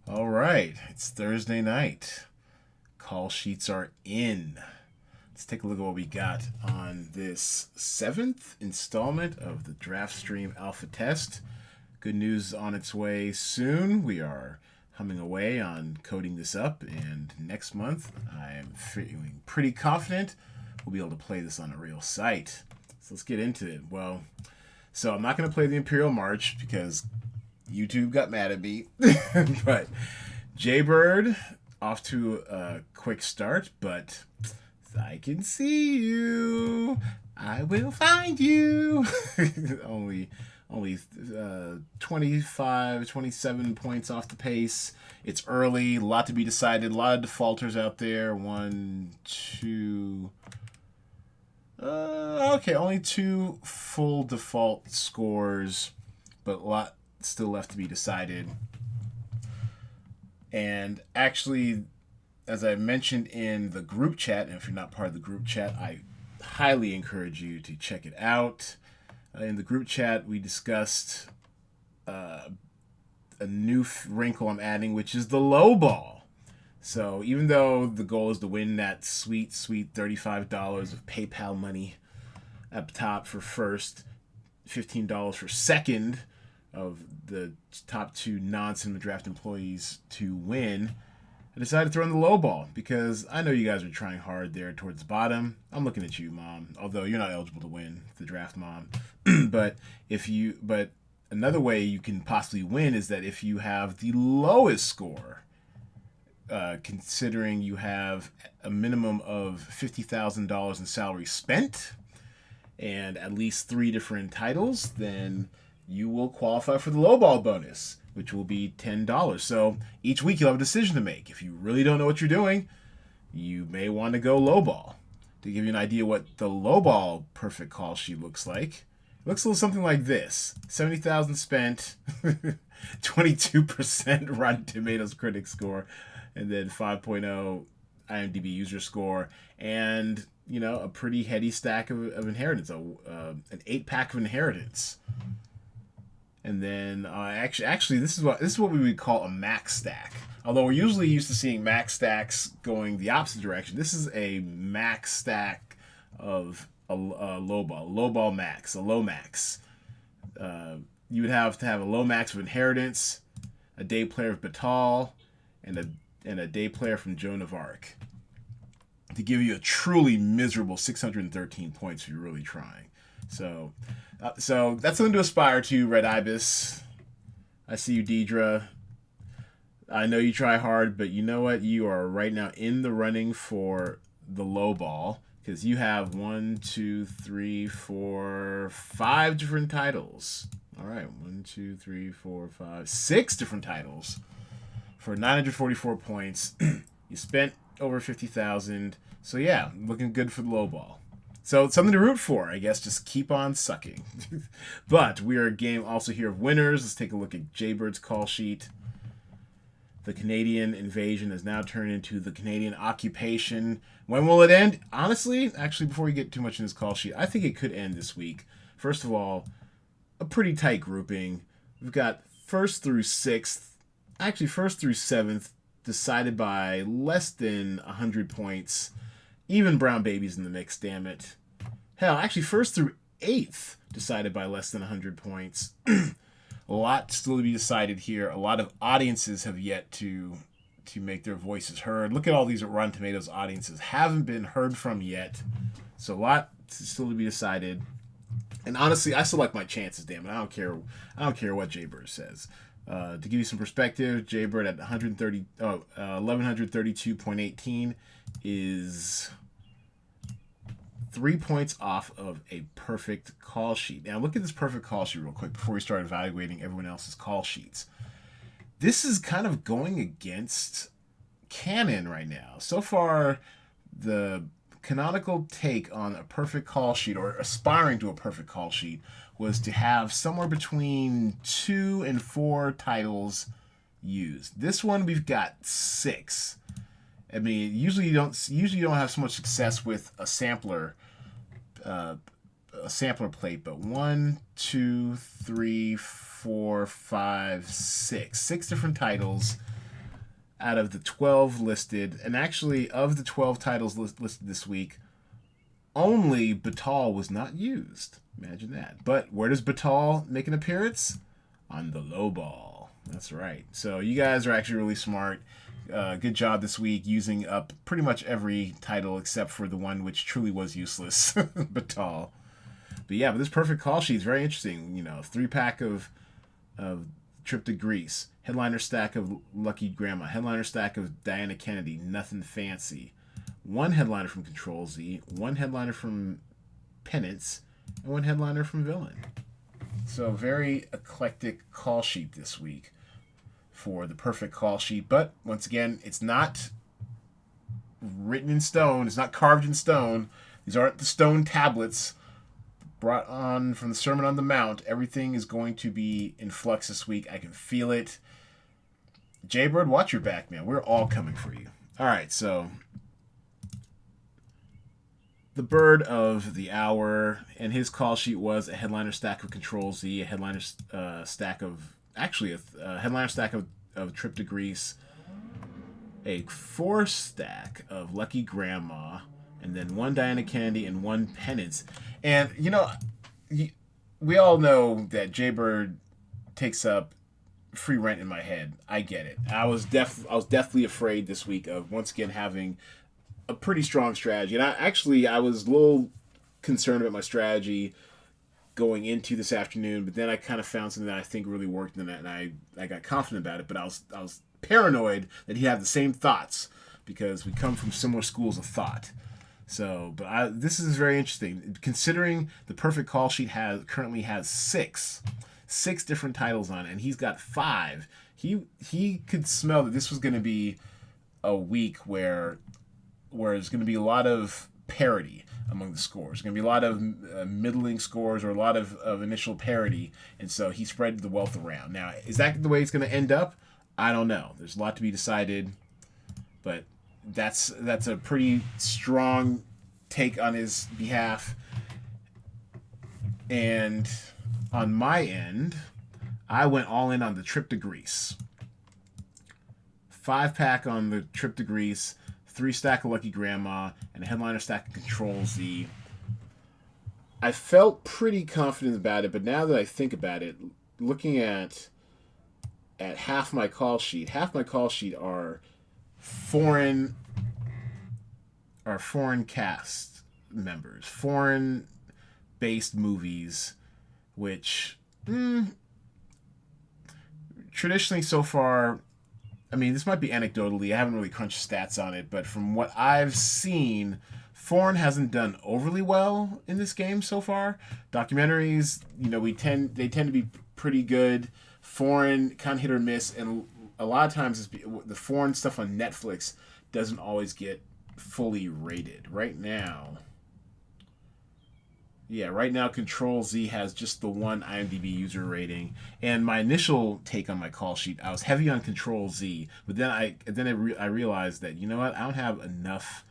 All right, it's Thursday night. Call sheets are in. Let's take a look at what we got on this seventh installment of the DraftStream Alpha Test. Good news on its way soon. We are humming away on coding this up, and next month I am feeling pretty confident we'll be able to play this on a real site. So let's get into it. So I'm not going to play the Imperial March because YouTube got mad at me. But Jaybird off to a quick start, but I can see you. I will find you. only 25, 27 points off the pace. It's early, a lot to be decided, a lot of defaulters out there. One, two. Okay, only two full default scores, but a lot still left to be decided. And actually, as I mentioned in the group chat, and if you're not part of the group chat, I highly encourage you to check it out. In the group chat, we discussed a new wrinkle I'm adding, which is the Lowball. So even though the goal is to win that sweet $35 of PayPal money up top for first, $15 for second of the top two non-cinema draft employees to win, I decided to throw in the low ball because I know you guys are trying hard there towards the bottom. I'm looking at you, Mom. Although you're not eligible to win the draft, Mom. but another way you can possibly win is that if you have the lowest score, considering you have a minimum of $50,000 in salary spent and at least 3 different titles, then you will qualify for the lowball bonus, which will be $10. So each week you'll have a decision to make. If you really don't know what you're doing, you may want to go lowball. To give you an idea what the lowball perfect call sheet looks like, it looks a little something like this: 70,000 spent, 22% Rotten Tomatoes critic score, and then 5.0 IMDb user score, and a pretty heady stack of inheritance, an 8-pack of inheritance. And then actually, this is what we would call a max stack. Although we're usually used to seeing max stacks going the opposite direction, this is a max stack of a low ball max, a low max. You would have to have a low max of inheritance, a day player of Batal, and a day player from Joan of Arc to give you a truly miserable 613 points if you're really trying. So that's something to aspire to, Red Ibis. I see you, Deidre. I know you try hard, but you know what? You are right now in the running for the low ball because you have 1, 2, 3, 4, 5 different titles. All right, 1, 2, 3, 4, 5, 6 different titles for 944 points. You spent over 50,000. So yeah, looking good for the low ball. So it's something to root for, I guess. Just keep on sucking. But we are a game also here of winners. Let's take a look at Jaybird's call sheet. The Canadian invasion has now turned into the Canadian occupation. When will it end? Honestly, actually, before we get too much in this call sheet, I think it could end this week. First of all, a pretty tight grouping. We've got first through 7th, decided by less than 100 points. Even Brown Baby's in the mix, damn it. Hell, actually, first through 8th, decided by less than 100 points. A lot still to be decided here. A lot of audiences have yet to make their voices heard. Look at all these Rotten Tomatoes audiences haven't been heard from yet. So a lot still to be decided. And honestly, I still like my chances, damn it. I don't care what Jaybird says. To give you some perspective, Jaybird at 1132.18 is 3 points off of a perfect call sheet. Now look at this perfect call sheet real quick before we start evaluating everyone else's call sheets. This is kind of going against canon right now. So far, the canonical take on a perfect call sheet, or aspiring to a perfect call sheet, was to have somewhere between 2 and 4 titles used. This one we've got 6. I mean, usually you don't have so much success with a sampler plate, but 1, 2, 3, 4, 5, 6 different titles, out of the 12 listed, and actually of the 12 titles listed this week, only Batal was not used. Imagine that. But where does Batal make an appearance? On the Lowball. That's right. So you guys are actually really smart. Good job this week using up pretty much every title except for the one which truly was useless, Batal. But yeah, but this perfect call sheet is very interesting. 3-pack of Trip to Greece, headliner stack of Lucky Grandma, headliner stack of Diana Kennedy, nothing fancy. One headliner from Control Z, one headliner from Penance, and one headliner from Villain. So very eclectic call sheet this week for the perfect call sheet. But once again, it's not written in stone. It's not carved in stone. These aren't the stone tablets brought on from the Sermon on the Mount. Everything is going to be in flux this week. I can feel it. Jaybird, watch your back, man. We're all coming for you. All right, so the bird of the hour, and his call sheet was a headliner stack of Control Z, a headliner stack of, actually a headliner stack of Trip to Greece, a 4-stack of Lucky Grandma, and then one Diana Kennedy and one Penance. And, we all know that Jaybird takes up free rent in my head. I get it. I was definitely afraid this week of once again having a pretty strong strategy. And I was a little concerned about my strategy going into this afternoon, but then I kind of found something that I think really worked in that, and I got confident about it, but I was paranoid that he'd have the same thoughts because we come from similar schools of thought. So, but this is very interesting. Considering the perfect call sheet currently has six different titles on it, and he's got 5. He could smell that this was going to be a week where there's going to be a lot of parity among the scores. There's going to be a lot of middling scores or a lot of initial parity, and so he spread the wealth around. Now, is that the way it's going to end up? I don't know. There's a lot to be decided, but that's a pretty strong take on his behalf. And on my end, I went all in on the Trip to Greece. 5-pack on the Trip to Greece, 3-stack of Lucky Grandma, and a headliner stack of Control Z. I felt pretty confident about it, but now that I think about it, looking at half my call sheet are foreign cast members, foreign based movies, which traditionally so far, I mean, this might be anecdotally, I haven't really crunched stats on it, but from what I've seen, foreign hasn't done overly well in this game so far. Documentaries, they tend to be pretty good. Foreign kind of hit or miss, and a lot of times the foreign stuff on Netflix doesn't always get fully rated. Right now, Control Z has just the one IMDb user rating. And my initial take on my call sheet, I was heavy on Control Z, but then I realized that I don't have enough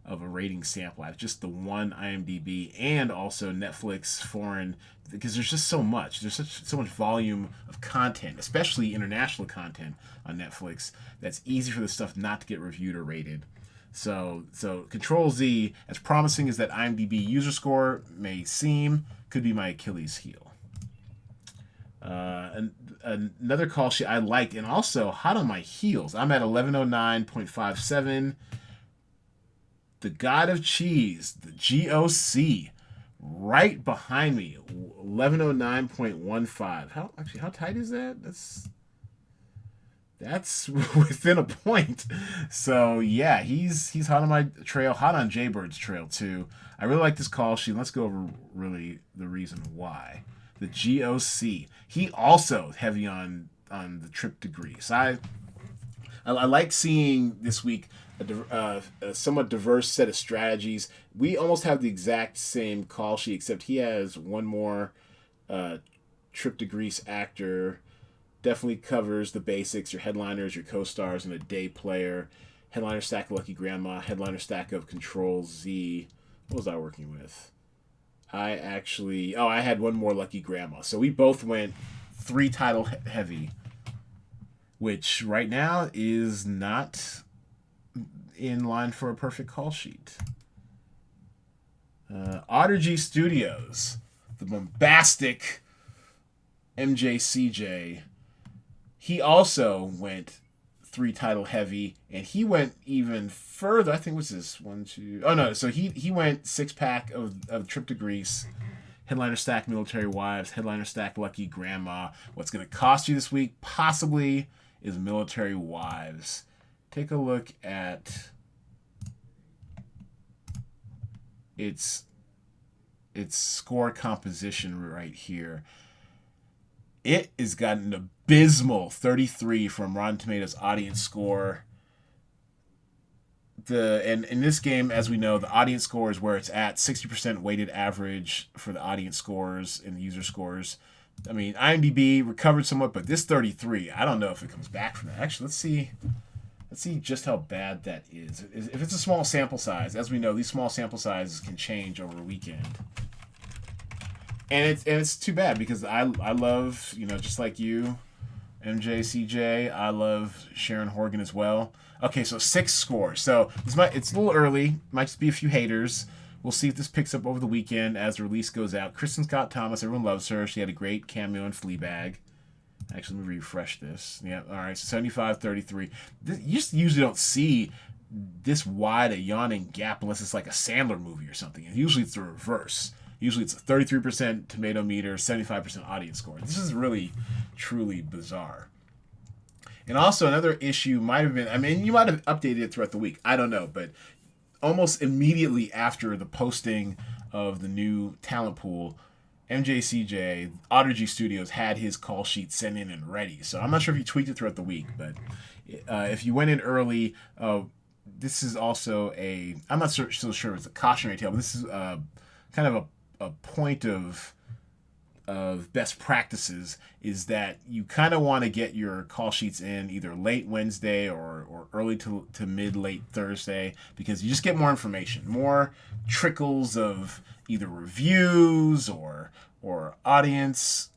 of a rating sample. I have just the one IMDb and also Netflix foreign, because there's just so much. There's so much volume of content, especially international content on Netflix, that's easy for this stuff not to get reviewed or rated. So Control Z, as promising as that IMDb user score may seem, could be my Achilles heel. Another call sheet I liked, and also hot on my heels. I'm at 1109.57. The God of Cheese, the GOC, right behind me, 1109.15. How tight is that? That's within a point. So yeah, he's hot on my trail, hot on Jaybird's trail too. I really like this call sheet. Let's go over really the reason why. The GOC. He also heavy on the Trip to Greece. I like seeing this week a somewhat diverse set of strategies. We almost have the exact same call sheet, except he has one more Trip to Greece actor. Definitely covers the basics, your headliners, your co-stars, and a day player. Headliner stack of Lucky Grandma, headliner stack of Control Z. What was I working with? I had one more Lucky Grandma. So we both went 3 title heavy. which right now is not in line for a perfect call sheet. Audigy Studios, the bombastic MJCJ, he also went 3-title heavy, and he went even further. I think was this 1, 2. Oh no, so he went 6-pack of Trip to Greece, Headliner Stack Military Wives, Headliner Stack Lucky Grandma. What's going to cost you this week possibly is Military Wives. Take a look at its score composition right here. It has got an abysmal 33 from Rotten Tomatoes audience score. And in this game, as we know, the audience score is where it's at, 60% weighted average for the audience scores and the user scores. I mean, IMDb recovered somewhat, but this 33, I don't know if it comes back from that. Actually, let's see just how bad that is. If it's a small sample size, as we know, these small sample sizes can change over a weekend. And it's too bad because I love, just like you, MJCJ, I love Sharon Horgan as well. Okay, so 6 scores. So it's a little early. Might just be a few haters. We'll see if this picks up over the weekend as the release goes out. Kristen Scott Thomas, everyone loves her. She had a great cameo in Fleabag. Actually, let me refresh this. Yeah, all right, so 75-33. You just usually don't see this wide a yawning gap unless it's like a Sandler movie or something. And usually it's the reverse. Usually it's a 33% tomato meter, 75% audience score. This is really, truly bizarre. And also another issue might have been, you might have updated it throughout the week. I don't know, but almost immediately after the posting of the new talent pool, MJCJ, Audigy Studios had his call sheet sent in and ready. So I'm not sure if you tweaked it throughout the week, but if you went in early, this is also I'm not still sure if it's a cautionary tale, but this is kind of a point of best practices is that you kind of want to get your call sheets in either late Wednesday or early to mid-late Thursday, because you just get more information, more trickles of either reviews or audience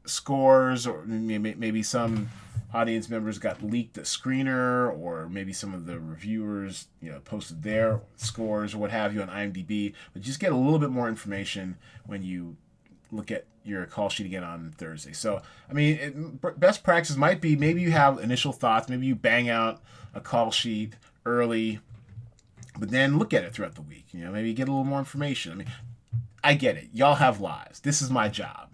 scores, or maybe some audience members got leaked a screener, or maybe some of the reviewers posted their scores or what have you on IMDb. But just get a little bit more information when you look at your call sheet again on Thursday. So, best practice might be maybe you have initial thoughts, maybe you bang out a call sheet early, but then look at it throughout the week. Maybe get a little more information. I get it. Y'all have lives. This is my job.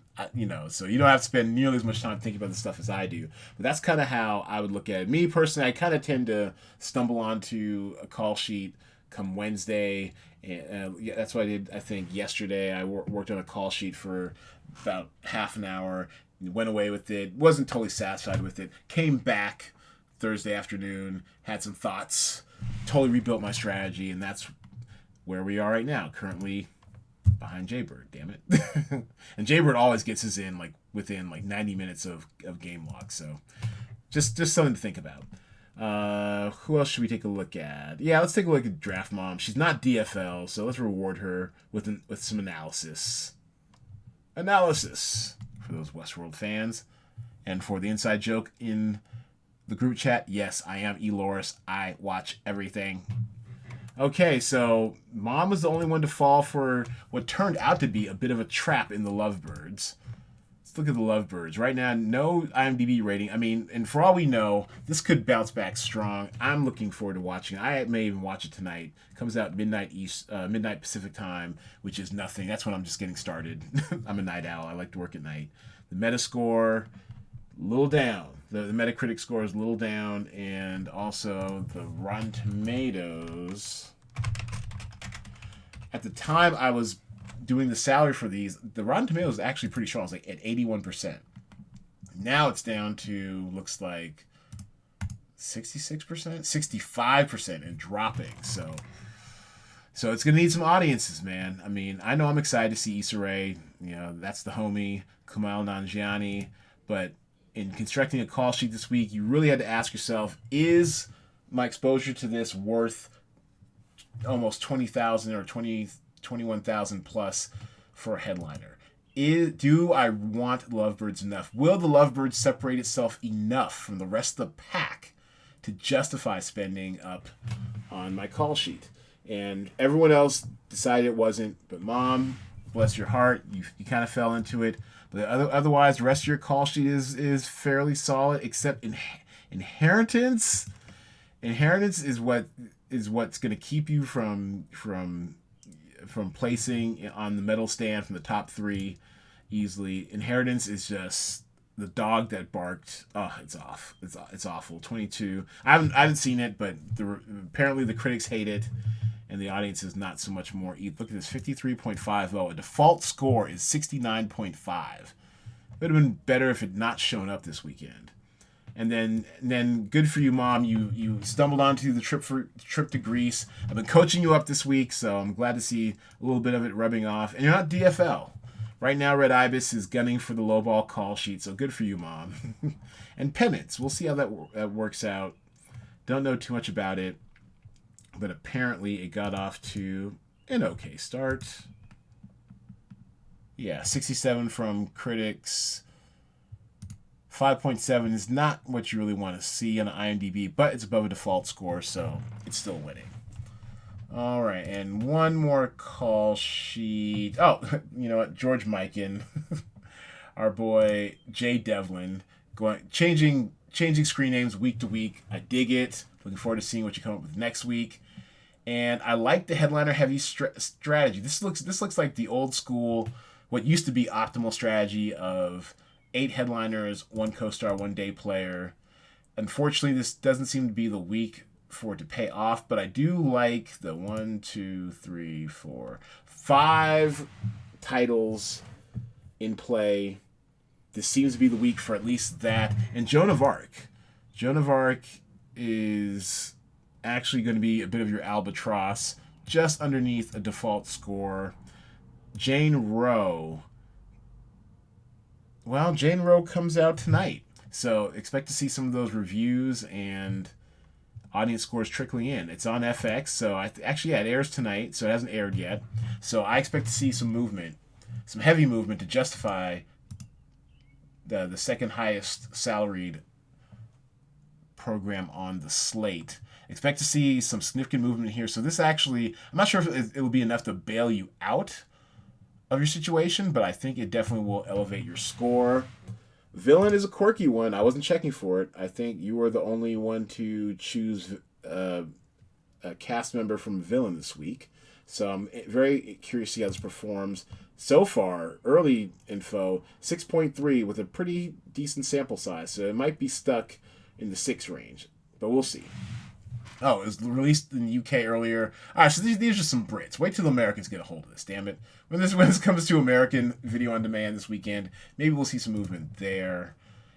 So you don't have to spend nearly as much time thinking about this stuff as I do. But that's kind of how I would look at it. Me personally, I kind of tend to stumble onto a call sheet come Wednesday. And that's what I did, I think, yesterday. I worked on a call sheet for about half an hour, went away with it, wasn't totally satisfied with it, came back Thursday afternoon, had some thoughts, totally rebuilt my strategy, and that's where we are right now, currently behind Jaybird, damn it. And Jaybird always gets us in within 90 minutes of game log, so just something to think about. Who else should we take a look at? Yeah, let's take a look at Draft Mom. She's not DFL, so let's reward her with some analysis. Analysis for those Westworld fans. And for the inside joke in the group chat, yes, I am Eloris. I watch everything. Okay, so Mom was the only one to fall for what turned out to be a bit of a trap in the Lovebirds. Let's look at the Lovebirds. Right now, no IMDb rating. And for all we know, this could bounce back strong. I'm looking forward to watching it. I may even watch it tonight. It comes out midnight Pacific time, which is nothing. That's when I'm just getting started. I'm a night owl. I like to work at night. The Metascore, a little down. The Metacritic score is a little down, and also the Rotten Tomatoes. At the time I was doing the salary for these, the Rotten Tomatoes is actually pretty strong. It's at 81%. Now it's down to, looks like 66%, 65%, and dropping. So it's going to need some audiences, man. I know I'm excited to see Issa Rae. That's the homie, Kumail Nanjiani. But in constructing a call sheet this week, you really had to ask yourself, is my exposure to this worth almost 20,000 or 21,000 plus for a headliner? Do I want Lovebirds enough? Will the Lovebirds separate itself enough from the rest of the pack to justify spending up on my call sheet? And everyone else decided it wasn't, but Mom, bless your heart, you kind of fell into it. But otherwise, the rest of your call sheet is fairly solid, except inheritance. Inheritance is what's going to keep you from placing on the medal stand from the top 3 easily. Inheritance is just the dog that barked. Oh, it's off. It's awful. 22. I haven't seen it, but apparently the critics hate it, and the audience is not so much more. Look at this, 53.50. A default score is 69.5. Would have been better if it had not shown up this weekend. And then good for you, Mom. You stumbled onto the trip to Greece. I've been coaching you up this week, so I'm glad to see a little bit of it rubbing off. And you're not DFL. Right now, Red Ibis is gunning for the lowball call sheet, so good for you, Mom. And penance. We'll see how that works out. Don't know too much about it, but apparently it got off to an okay start. Yeah, 67 from critics. 5.7 is not what you really want to see on IMDb, but it's above a default score, so it's still winning. All right, and one more call sheet. Oh, you know what? George Mikan, our boy Jay Devlin, changing screen names week to week. I dig it. Looking forward to seeing what you come up with next week. And I like the headliner heavy strategy. This looks like the old school, what used to be optimal strategy of 8 headliners, 1 co-star, 1 day player. Unfortunately, this doesn't seem to be the week for it to pay off, but I do like the 1, 2, 3, 4, 5 titles in play. This seems to be the week for at least that. And Joan of Arc. Joan of Arc is actually going to be a bit of your albatross, just underneath a default score. Jane Roe. Well, Jane Roe comes out tonight, so expect to see some of those reviews and audience scores trickling in. It's on FX, so it airs tonight, so it hasn't aired yet. So I expect to see some movement, some heavy movement to justify the second highest salaried program on the slate. Expect to see some significant movement here. So this actually, I'm not sure if it will be enough to bail you out of your situation, but I think it definitely will elevate your score. Villain is a quirky one. I wasn't checking for it. I think you were the only one to choose a cast member from Villain this week. So I'm very curious to see how this performs. So far, early info, 6.3 with a pretty decent sample size. So it might be stuck in the 6 range, but we'll see. Oh, it was released in the UK earlier. All right, so these are some Brits. Wait till the Americans get a hold of this, damn it. When this comes to American video on demand this weekend, maybe we'll see some movement there.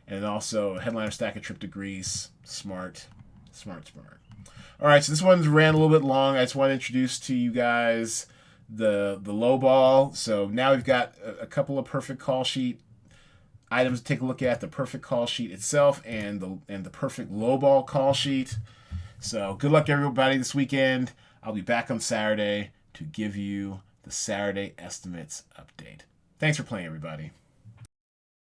And also, headliner stack a trip to Greece. Smart. All right, so this one's ran a little bit long. I just want to introduce to you guys the Lowball. So now we've got a couple of perfect call sheet items to take a look at. The perfect call sheet itself and the perfect Lowball call sheet. So good luck, everybody, this weekend. I'll be back on Saturday to give you the Saturday estimates update. Thanks for playing, everybody.